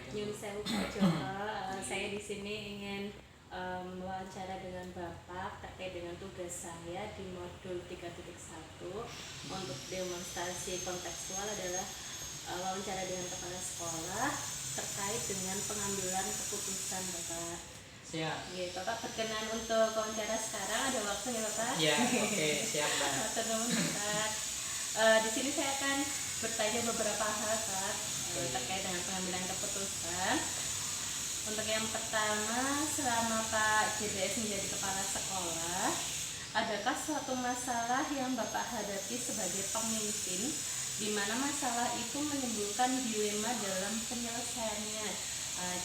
Nyun sewu Pak Joko, saya di sini ingin wawancara dengan Bapak terkait dengan tugas saya di modul 3.1 untuk demonstrasi kontekstual adalah wawancara dengan kepala sekolah terkait dengan pengambilan keputusan Bapak. Siap. Gitu, Bapak berkenan untuk wawancara sekarang, ada waktunya Bapak? Ya, oke, siap Mbak. Bapak. Di sini saya akan bertanya beberapa hal Pak terkait dengan pengambilan keputusan. Untuk yang pertama, selama Pak JBS menjadi kepala sekolah, adakah suatu masalah yang Bapak hadapi sebagai pemimpin di mana masalah itu menimbulkan dilema dalam penyelesaiannya?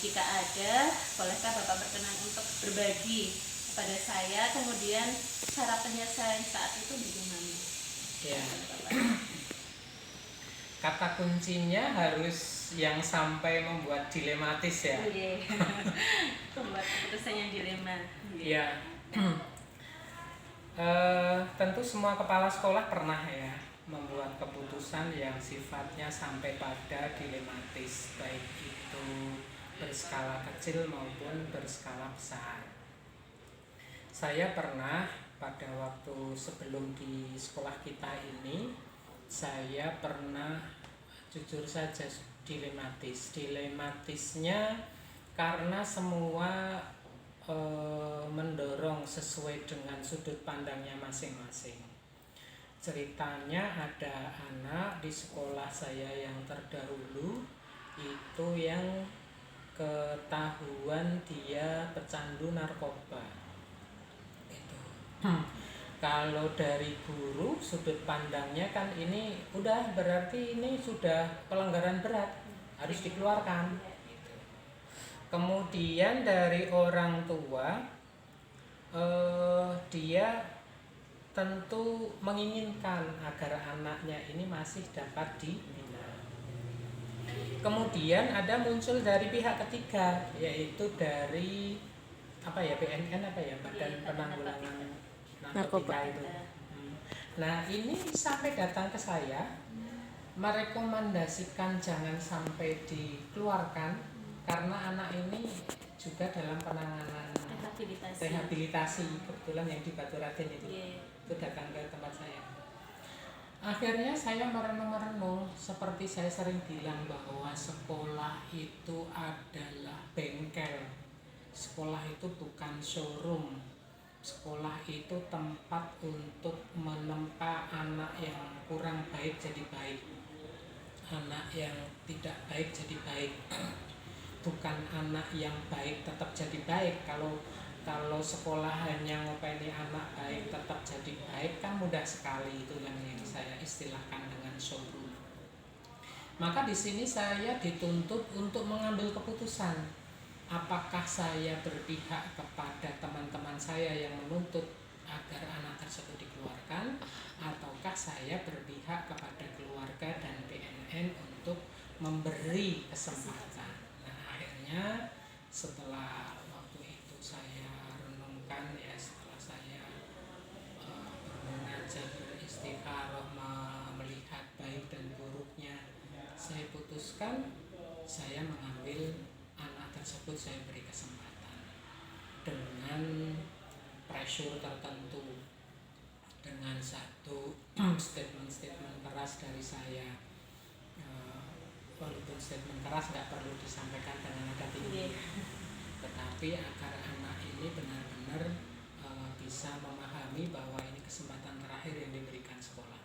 Jika ada, bolehkah Bapak berkenan untuk berbagi kepada saya, kemudian cara penyelesaian saat itu bagaimana? Ya. Kata kuncinya harus yang sampai membuat dilematis ya. Membuat keputusan yang dilema. Ya. Tentu semua kepala sekolah pernah ya membuat keputusan yang sifatnya sampai pada dilematis, baik itu berskala kecil maupun berskala besar. Saya pernah pada waktu sebelum di sekolah kita ini, saya pernah jujur saja dilematisnya karena semua mendorong sesuai dengan sudut pandangnya masing-masing. Ceritanya ada anak di sekolah saya yang terdahulu itu yang ketahuan dia pecandu narkoba. Kalau dari guru sudut pandangnya kan ini udah berarti ini sudah pelanggaran berat, harus dikeluarkan. Kemudian dari orang tua dia tentu menginginkan agar anaknya ini masih dapat dibina. Kemudian ada muncul dari pihak ketiga, yaitu dari BNN Badan Penanggulangan Narkotika itu. Nah ini sampai datang ke saya merekomendasikan jangan sampai dikeluarkan karena anak ini juga dalam penanganan rehabilitasi. Kebetulan yang di Batu Raden itu datang ke tempat saya. Akhirnya saya merenung-merenung, seperti saya sering bilang bahwa sekolah itu adalah bengkel. Sekolah itu bukan showroom. Sekolah itu tempat untuk menempa anak yang kurang baik jadi baik, anak yang tidak baik jadi baik, bukan anak yang baik tetap jadi baik. Kalau sekolah hanya ngopeni anak baik tetap jadi baik kan mudah sekali, itu yang saya istilahkan dengan showroom. Maka di sini saya dituntut untuk mengambil keputusan. Apakah saya berpihak kepada teman-teman saya yang menuntut agar anak tersebut dikeluarkan, ataukah saya berpihak kepada keluarga dan BNN untuk memberi kesempatan. Nah akhirnya setelah waktu itu saya renungkan ya, setelah saya bermunajat, beristikharah, melihat baik dan buruknya, saya putuskan saya mengambil anak tersebut, saya beri kesempatan dengan pressure tertentu, dengan satu statement keras dari saya. Walaupun statement keras nggak perlu disampaikan dengan nada tinggi, tetapi agar anak ini benar-benar bisa memahami bahwa ini kesempatan terakhir yang diberikan sekolah.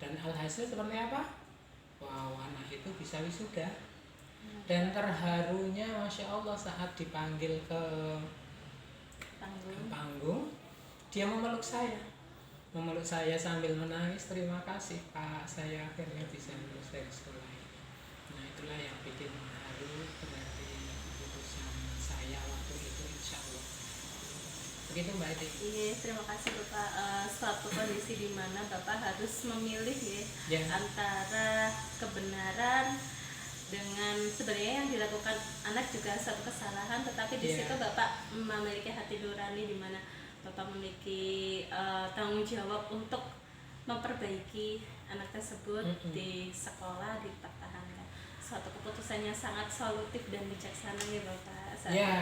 Dan alhasil seperti apa? Wow, anak itu bisa wisuda. Dan terharunya Masya Allah saat dipanggil ke panggung, dia memeluk saya sambil menangis, terima kasih Pak, saya akhirnya bisa lulus dari sekolah ini. Nah itulah yang bikin haru berarti keputusan saya waktu itu, insya Allah. Begitu Mbak Edi. Iya, terima kasih Bapak. Suatu kondisi di mana Bapak harus memilih antara kebenaran dengan sebenarnya yang dilakukan anak juga suatu kesalahan, tetapi di situ Bapak memiliki hati nurani di mana Bapak memiliki tanggung jawab untuk memperbaiki anak tersebut di sekolah, dipertahankan. suatu keputusan yang sangat solutif dan bijaksana ya Bapak. Ya,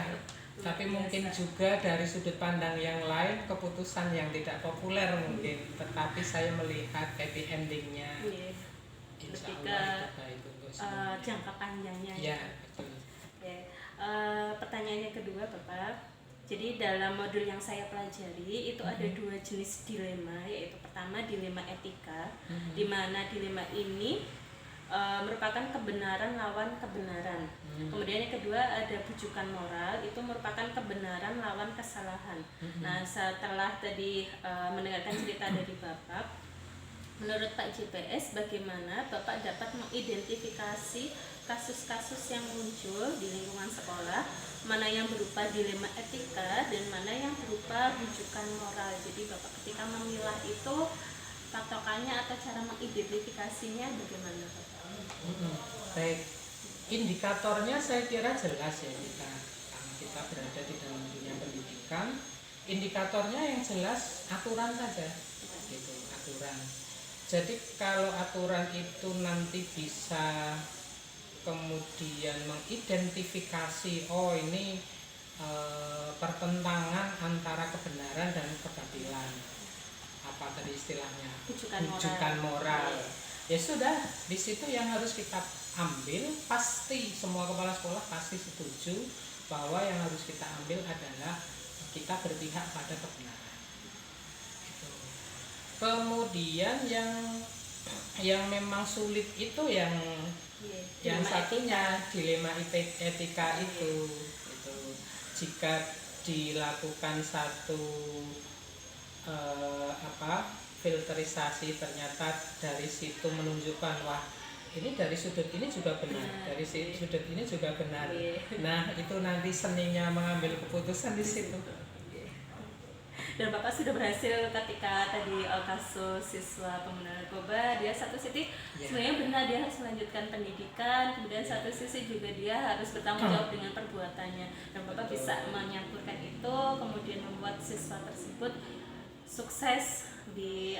tapi mungkin juga dari sudut pandang yang lain keputusan yang tidak populer mungkin, tetapi saya melihat happy endingnya. Insya Allah itu baik untuk semuanya. Jangka panjangnya. Ya, betul. Pertanyaannya kedua Bapak. Jadi dalam modul yang saya pelajari itu ada 2 jenis dilema, yaitu pertama dilema etika, di mana dilema ini merupakan kebenaran lawan kebenaran. Kemudian yang kedua ada bujukan moral, itu merupakan kebenaran lawan kesalahan. Nah, setelah tadi mendengarkan cerita dari Bapak, menurut Pak JPS bagaimana Bapak dapat mengidentifikasi kasus-kasus yang muncul di lingkungan sekolah, mana yang berupa dilema etika dan mana yang berupa rujukan moral. Jadi Bapak ketika memilah itu patokannya atau cara mengidentifikasinya bagaimana Bapak? Baik, indikatornya saya kira jelas ya, karena kita berada di dalam dunia pendidikan. Indikatornya yang jelas aturan saja, gitu, aturan. Jadi kalau aturan itu nanti bisa kemudian mengidentifikasi, oh ini pertentangan antara kebenaran dan kebatilan, apa tadi istilahnya, rujukan moral. Ya sudah, di situ yang harus kita ambil, pasti semua kepala sekolah pasti setuju bahwa yang harus kita ambil adalah kita berpihak pada kebenaran. Gitu. Kemudian yang memang sulit itu yang satunya dilema etika itu. Jika dilakukan satu filterisasi, ternyata dari situ menunjukkan wah ini dari sudut ini juga benar, dari sudut ini juga benar. Nah, itu nanti seninya mengambil keputusan di situ. Dan Bapak sudah berhasil ketika tadi kasus siswa pengguna narkoba, dia satu sisi sebenarnya benar dia harus melanjutkan pendidikan, kemudian satu sisi juga dia harus bertanggung jawab dengan perbuatannya. Dan Bapak bisa menyampurkan itu, kemudian membuat siswa tersebut sukses di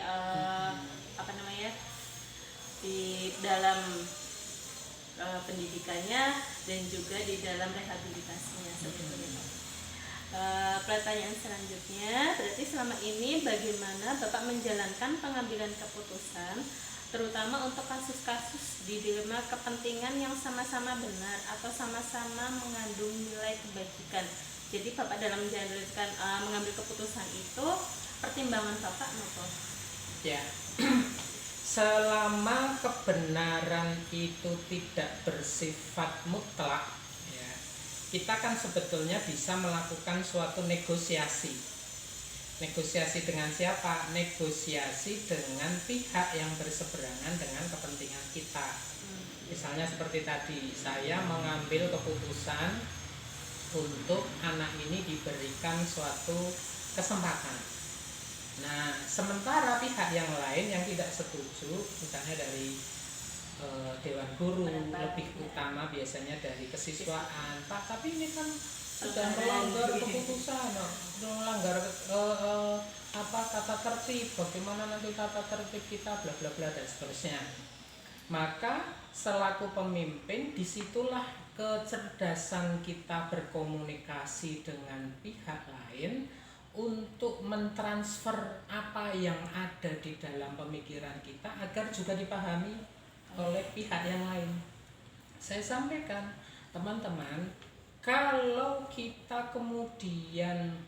di dalam pendidikannya dan juga di dalam rehabilitasinya sebetulnya. Pertanyaan selanjutnya, berarti selama ini bagaimana Bapak menjalankan pengambilan keputusan terutama untuk kasus-kasus di dilema kepentingan yang sama-sama benar atau sama-sama mengandung nilai kebajikan. Jadi Bapak dalam menjalankan mengambil keputusan itu pertimbangan Bapak apa? Ya. Selama kebenaran itu tidak bersifat mutlak, ya, kita kan sebetulnya bisa melakukan suatu negosiasi. Negosiasi dengan siapa? Negosiasi dengan pihak yang berseberangan dengan kepentingan kita. Misalnya seperti tadi, saya mengambil keputusan untuk anak ini diberikan suatu kesempatan. Nah, sementara pihak yang lain yang tidak setuju, misalnya dari Dewan Guru, lebih utama biasanya dari kesiswaan, Pak, tapi ini kan sudah melanggar keputusan, melanggar tata tertib, bagaimana nanti tata tertib kita, bla bla bla dan seterusnya. Maka selaku pemimpin, disitulah kecerdasan kita berkomunikasi dengan pihak lain untuk mentransfer apa yang ada di dalam pemikiran kita agar juga dipahami oleh pihak yang lain. Saya sampaikan, teman-teman, kalau kita kemudian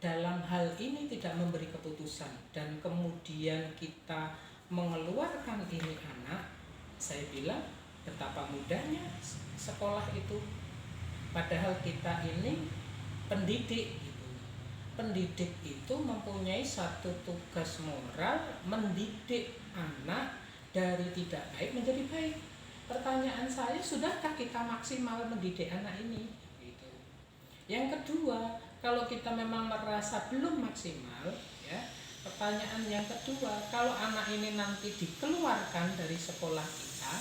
dalam hal ini tidak memberi keputusan dan kemudian kita mengeluarkan ini anak, saya bilang betapa mudahnya sekolah itu. Padahal kita ini pendidik. Pendidik itu mempunyai satu tugas moral, mendidik anak dari tidak baik menjadi baik. Pertanyaan saya, sudahkah kita maksimal mendidik anak ini? Gitu. Yang kedua, kalau kita memang merasa belum maksimal, ya, pertanyaan yang kedua, kalau anak ini nanti dikeluarkan dari sekolah kita,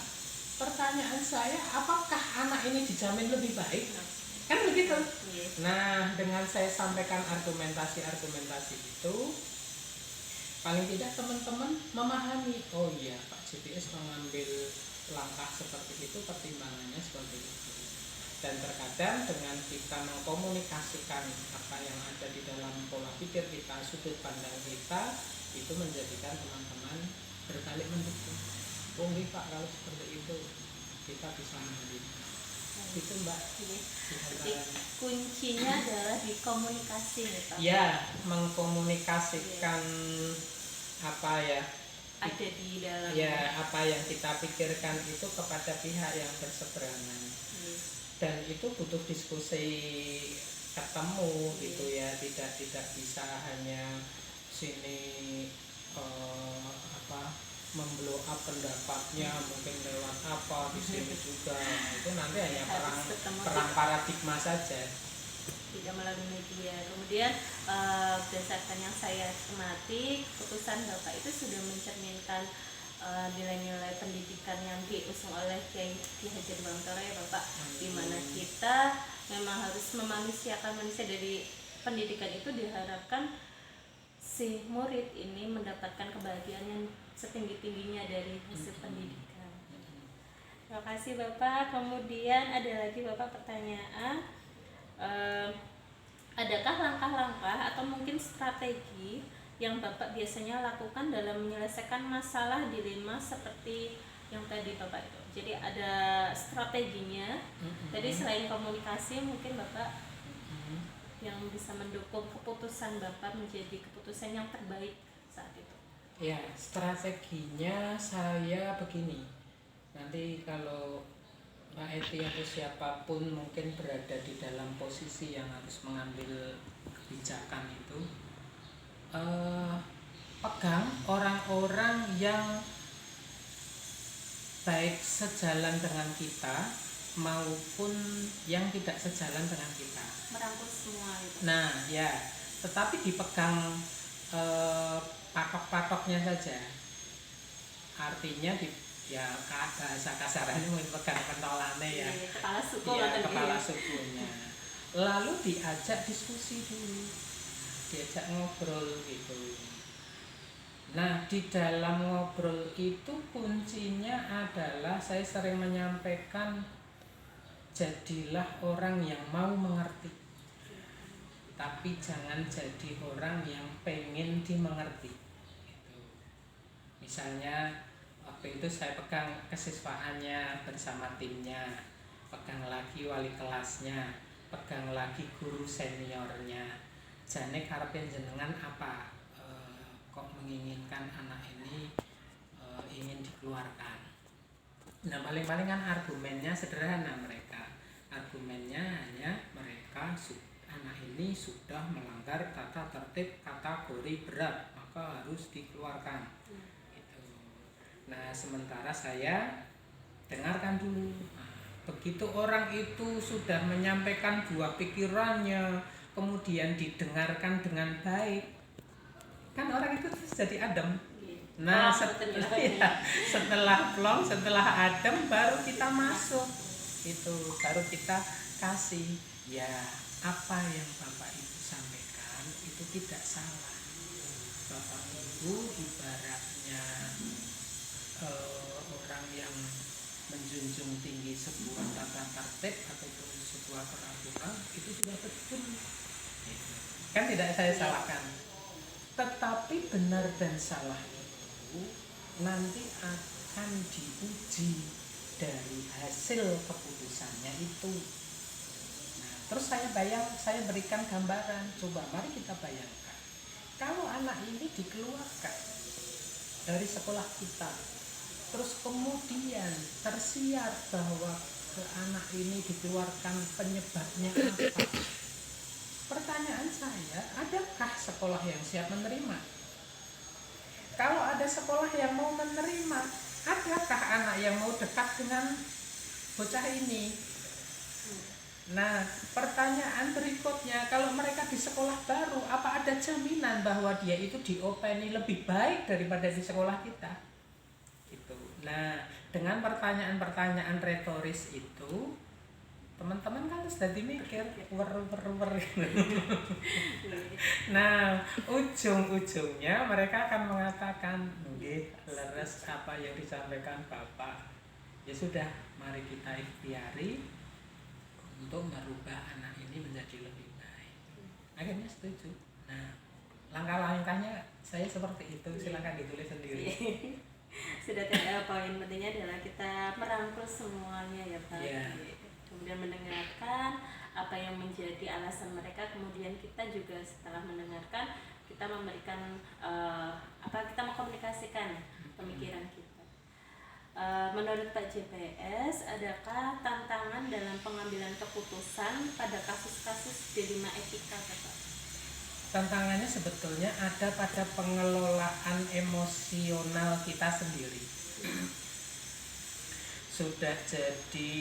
pertanyaan saya, apakah anak ini dijamin lebih baik? Kan begitu. Nah, dengan saya sampaikan argumentasi-argumentasi itu, paling tidak teman-teman memahami, oh iya, Pak JPS mengambil langkah seperti itu, pertimbangannya seperti itu. Dan terkadang dengan kita mengkomunikasikan apa yang ada di dalam pola pikir kita, sudut pandang kita, itu menjadikan teman-teman berbalik mendukung. Oh nggih Pak, kalau seperti itu kita bisa menerima. Itu Mbak. Jadi kuncinya adalah di komunikasi nih Pak. Ya, mengkomunikasikan apa ya ada di dalam ya apa yang kita pikirkan itu kepada pihak yang berseberangan. Dan itu butuh diskusi ketemu gitu ya, tidak bisa hanya sini memblow up pendapatnya mungkin lewat apa di sini juga, itu nanti hanya perang paradigma saja, tidak melalui media. Kemudian berdasarkan yang saya cermati, keputusan Bapak itu sudah mencerminkan nilai-nilai pendidikan yang diusung oleh Kiai Hajar Bangtoro ya Bapak, di mana kita memang harus memanusiakan manusia. Dari pendidikan itu diharapkan si murid ini mendapatkan kebahagiaan yang setinggi-tingginya dari hasil pendidikan. Terima kasih Bapak. Kemudian ada lagi Bapak pertanyaan, adakah langkah-langkah atau mungkin strategi yang Bapak biasanya lakukan dalam menyelesaikan masalah dilema seperti yang tadi Bapak itu? Jadi ada strateginya. Jadi selain komunikasi, mungkin Bapak yang bisa mendukung keputusan Bapak menjadi keputusan yang terbaik saat itu. Ya, strateginya saya begini. Nanti kalau Mbak Eti atau siapapun mungkin berada di dalam posisi yang harus mengambil kebijakan itu, pegang orang-orang yang baik sejalan dengan kita maupun yang tidak sejalan dengan kita. Merangkul semua itu. Nah ya, tetapi dipegang patok-patoknya saja. Artinya ya bahasa kasarnya mungkin pegang pentolannya ya. Kepala suku ya, kepala sukunya. Lalu diajak diskusi dulu, diajak ngobrol gitu. Nah di dalam ngobrol itu kuncinya adalah saya sering menyampaikan, jadilah orang yang mau mengerti, tapi jangan jadi orang yang pengen dimengerti gitu. Misalnya waktu itu saya pegang kesiswaannya bersama timnya, pegang lagi wali kelasnya, pegang lagi guru seniornya. Jane karepe jenengan apa, kok menginginkan anak ini ingin dikeluarkan. Nah paling-paling kan argumennya sederhana mereka. Argumennya hanya mereka anak ini sudah melanggar tata tertib kategori berat, maka harus dikeluarkan. Gitu. Nah sementara saya dengarkan dulu. Begitu orang itu sudah menyampaikan buah pikirannya, kemudian didengarkan dengan baik, kan orang itu jadi adem. Nah setelah plong, setelah adem baru kita masuk, itu baru kita kasih ya apa yang Bapak Ibu sampaikan itu tidak salah. Bapak Ibu ibaratnya orang yang menjunjung tinggi sebuah tata tertib ataupun sebuah peraturan, itu sudah betul. Kan tidak saya salahkan. Tetapi benar dan salah itu nanti akan diuji dari hasil keputusannya itu. Nah, terus saya berikan gambaran. Coba mari kita bayangkan, kalau anak ini dikeluarkan dari sekolah kita, terus kemudian tersiar bahwa ke anak ini dikeluarkan penyebabnya apa? Pertanyaan saya, adakah sekolah yang siap menerima? Kalau ada sekolah yang mau menerima, adakah anak yang mau dekat dengan bocah ini? Nah, pertanyaan berikutnya, kalau mereka di sekolah baru, apa ada jaminan bahwa dia itu diopeni lebih baik daripada di sekolah kita? Gitu. Nah, dengan pertanyaan-pertanyaan retoris itu, teman-teman kan sudah dimikir wer. Nah ujung-ujungnya mereka akan mengatakan nggih leres apa yang disampaikan Bapak, Ya sudah, mari kita ikhtiari untuk merubah anak ini menjadi lebih baik. Akhirnya setuju. Nah, langkah-langkahnya saya seperti itu, silakan ditulis sendiri. Sudah tidak, poin pentingnya adalah kita merangkul semuanya ya Pak. Yeah. Kemudian mendengarkan apa yang menjadi alasan mereka, kemudian kita juga setelah mendengarkan kita memberikan kita mengkomunikasikan pemikiran kita. Menurut Pak JPS, adakah tantangan dalam pengambilan keputusan pada kasus-kasus dilema etika Pak? Tantangannya sebetulnya ada pada pengelolaan emosional kita sendiri. Sudah jadi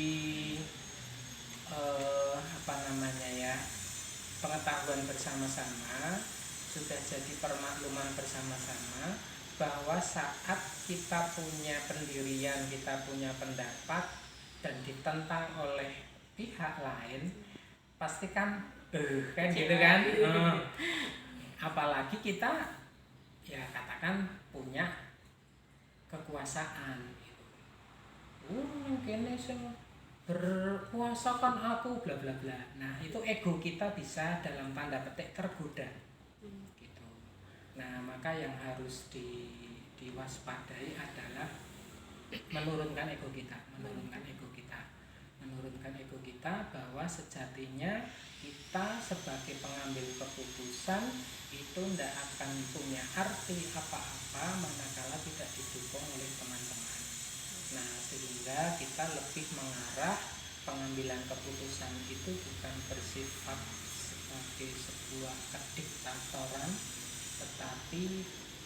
pengetahuan bersama-sama, sudah jadi permakluman bersama-sama bahwa saat kita punya pendirian, kita punya pendapat dan ditentang oleh pihak lain, pasti kan kan gitu kan. Apalagi kita ya katakan punya kekuasaan. Mungkin berkuasa kan aku bla bla bla. Nah, itu ego kita bisa dalam tanda petik tergoda. Gitu. Nah, maka yang harus diwaspadai adalah menurunkan ego kita bahwa sejatinya kita sebagai pengambil keputusan itu tidak akan punya arti apa-apa manakala tidak didukung oleh teman-teman. Nah, sehingga kita lebih mengarah pengambilan keputusan itu bukan bersifat sebagai sebuah kediktatoran, tetapi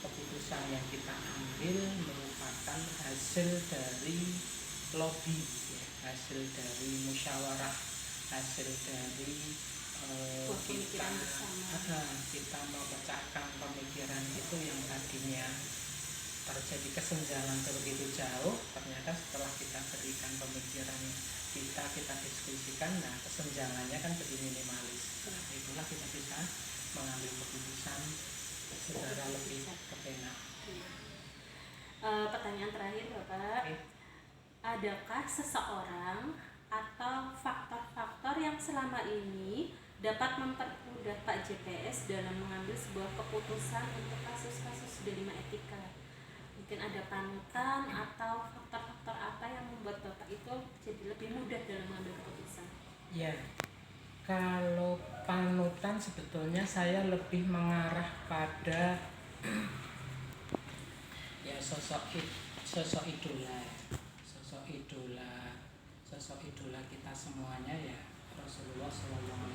keputusan yang kita ambil merupakan hasil dari lobby, ya, hasil dari musyawarah, hasil dari kita memecahkan pemikiran itu yang tadinya terjadi kesenjangan begitu jauh, ternyata setelah kita berikan pemikiran kita diskusikan, nah kesenjangannya kan jadi minimalis. Nah, itulah kita bisa mengambil keputusan secara lebih kepenak. Pertanyaan terakhir Bapak, adakah seseorang atau faktor-faktor yang selama ini dapat mempermudah Pak JPS dalam mengambil sebuah keputusan untuk kasus-kasus dilema etika? Mungkin ada panutan atau faktor-faktor apa yang membuat Bapak itu jadi lebih mudah dalam mengambil keputusan? Ya, kalau panutan sebetulnya saya lebih mengarah pada ya sosok idola kita semuanya, ya Rasulullah SAW.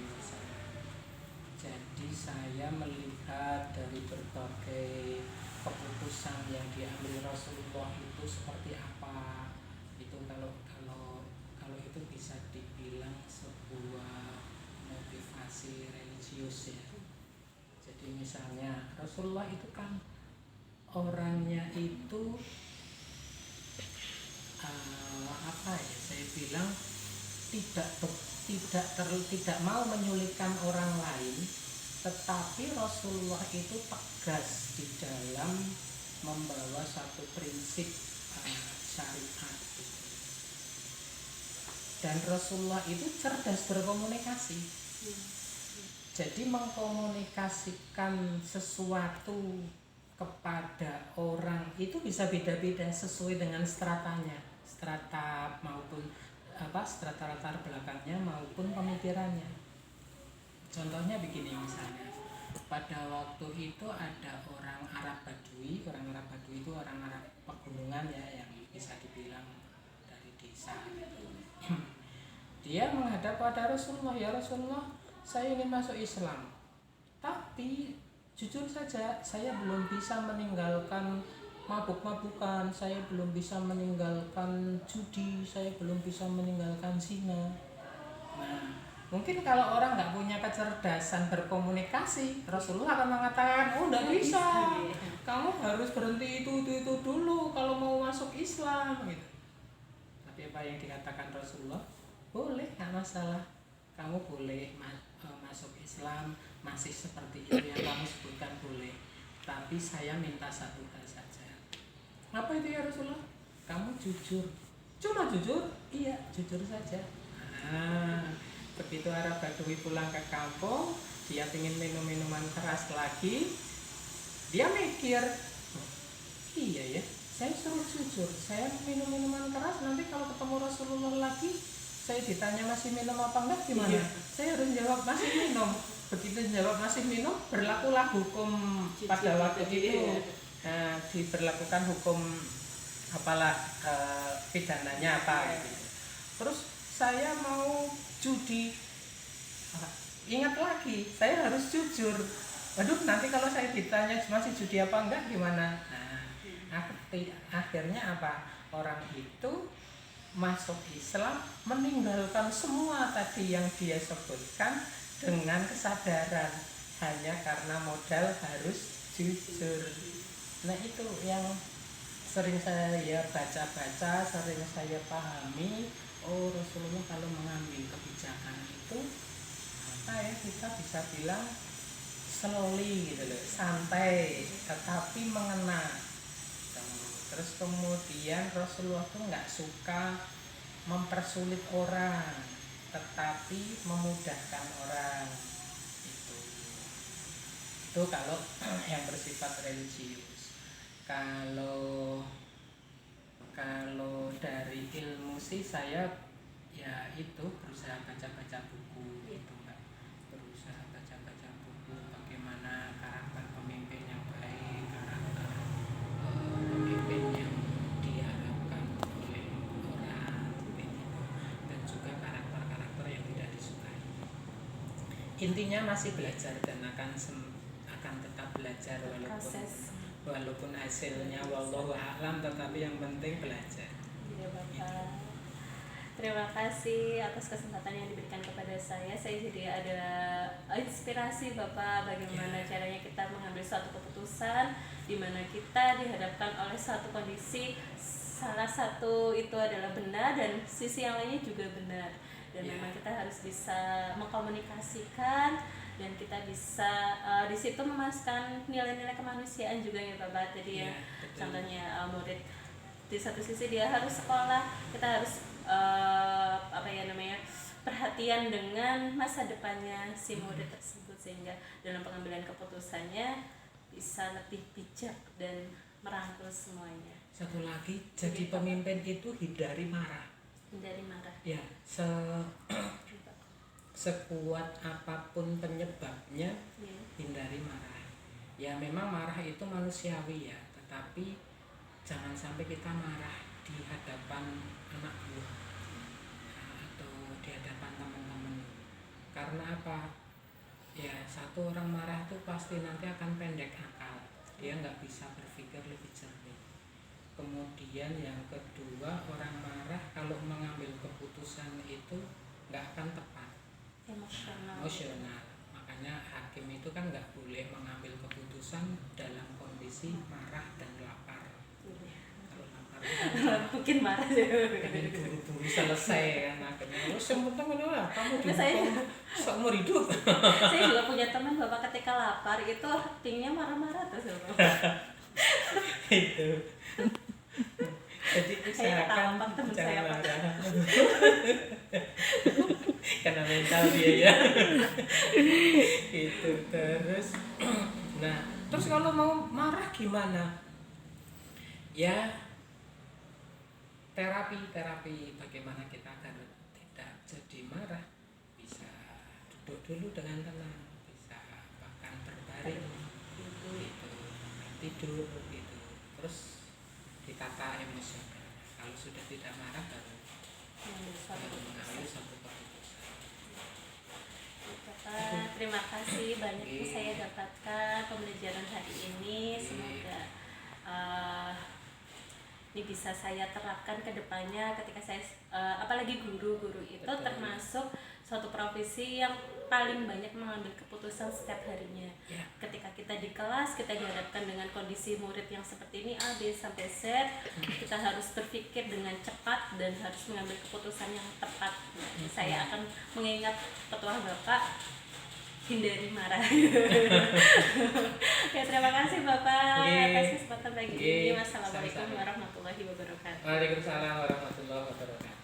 Jadi saya melihat dari berbagai keputusan yang diambil Rasulullah itu seperti apa, itu kalau itu bisa dibilang sebuah motivasi religius, ya. Jadi misalnya Rasulullah itu kan orangnya itu saya bilang tidak mau menyulitkan orang lain, tetapi Rasulullah itu tegas di dalam membawa satu prinsip syariat. Dan Rasulullah itu cerdas berkomunikasi. Jadi mengkomunikasikan sesuatu kepada orang itu bisa beda-beda sesuai dengan stratanya, strata maupun strata latar belakangnya maupun pemikirannya. Contohnya begini, misalnya pada waktu itu ada orang Arab Badui itu orang Arab pegunungan, ya, yang bisa dibilang dari desa. Dia menghadap pada Rasulullah, ya Rasulullah, saya ingin masuk Islam, tapi jujur saja saya belum bisa meninggalkan mabuk-mabukan, saya belum bisa meninggalkan judi, saya belum bisa meninggalkan zina. Nah, mungkin kalau orang nggak punya kecerdasan berkomunikasi, Rasulullah akan mengatakan, oh nggak bisa, kamu harus berhenti itu dulu kalau mau masuk Islam, gitu. Tapi apa yang dikatakan Rasulullah, boleh, nggak masalah, kamu boleh masuk Islam, masih seperti itu yang kamu sebutkan boleh, tapi saya minta satu hal saja. Apa itu ya Rasulullah? Kamu jujur Cuma jujur, iya jujur saja. Nah, begitu Arab Badawi pulang ke kampung, dia ingin minum minuman keras lagi, dia mikir, "Oh, iya ya, saya suruh jujur, saya minum minuman keras, nanti kalau ketemu Rasulullah lagi, saya ditanya masih minum apa enggak gimana? Iya. Saya harus jawab masih minum. Begitu jawab masih minum, berlakulah hukum pada waktu itu. Nah, diberlakukan hukum apalah pidananya apa gitu. Terus saya mau judi, ingat lagi saya harus jujur. Waduh, nanti kalau saya ditanya masih judi apa enggak gimana? Nah, akhirnya apa? Orang itu masuk Islam, meninggalkan semua tadi yang dia sebutkan dengan kesadaran, hanya karena modal harus jujur. Nah, itu yang sering saya baca-baca, sering saya pahami. Oh, Rasulullah kalau mengambil kebijakan itu apa ya, kita bisa bilang slowly gitu loh, santai tetapi mengena. Terus kemudian Rasulullah tuh nggak suka mempersulit orang, tetapi memudahkan orang. Itu kalau yang bersifat religius. Kalau dari ilmu sih saya ya itu berusaha baca-baca buku gitu Mbak. Berusaha baca-baca buku bagaimana karakter pemimpin yang baik, karakter pemimpin yang diharapkan oleh orang gitu. Dan juga karakter-karakter yang tidak disukai. Intinya masih belajar dan akan tetap belajar walaupun hasilnya wallahu a'lam, tetapi yang penting belajar. Iya Bapak. Terima kasih atas kesempatan yang diberikan kepada saya. Saya jadi ada inspirasi Bapak bagaimana caranya kita mengambil suatu keputusan di mana kita dihadapkan oleh suatu kondisi, salah satu itu adalah benar dan sisi yang lainnya juga benar. Dan memang kita harus bisa mengkomunikasikan dan kita bisa di situ memasukkan nilai-nilai kemanusiaan juga ya Bapak. Jadi ya contohnya murid di satu sisi dia harus sekolah, kita harus perhatian dengan masa depannya si murid tersebut sehingga dalam pengambilan keputusannya bisa lebih bijak dan merangkul semuanya. Satu lagi, jadi pemimpin itu hindari marah. Hindari marah. Ya, sekuat apapun penyebabnya, hindari marah. Ya memang marah itu manusiawi ya, tetapi jangan sampai kita marah di hadapan anak buah atau di hadapan teman-teman. Karena apa? Ya satu orang marah itu pasti nanti akan pendek akal, dia nggak bisa berpikir lebih jernih. Kemudian yang kedua, orang marah kalau mengambil keputusan itu nggak akan tepat, emosional. Makanya hakim itu kan nggak boleh mengambil keputusan dalam kondisi marah dan lapar. Kalau lapar kan mungkin marah pengen buru-buru selesai kan, akhirnya terus yang penting adalah kamu dihukum seumur hidup. Saya juga punya teman Bapak ketika lapar itu tingnya marah-marah terus Itu jadi usahakan jangan marah karena mental dia ya. Itu terus nah terus kalau mau marah gimana ya, terapi bagaimana kita agar tidak jadi marah. Bisa duduk dulu dengan tenang, bisa bahkan berbaring gitu, tidur gitu, terus ditata emosional. Kalau sudah tidak marah baru mengambil satu keputusan. Terima kasih banyak yang saya dapatkan pembelajaran hari ini. Semoga ini bisa saya terapkan ke depannya ketika saya apalagi guru itu termasuk suatu profesi yang paling banyak mengambil keputusan setiap harinya. Ketika kita di kelas, kita dihadapkan dengan kondisi murid yang seperti ini A, B, sampai Z, kita harus berpikir dengan cepat dan harus mengambil keputusan yang tepat. Saya akan mengingat petuah Bapak hindari marah. Ya, terima kasih Bapak atas kesempatan pagi ini. Wassalamualaikum warahmatullahi wabarakatuh. Waalaikumsalam warahmatullahi wabarakatuh.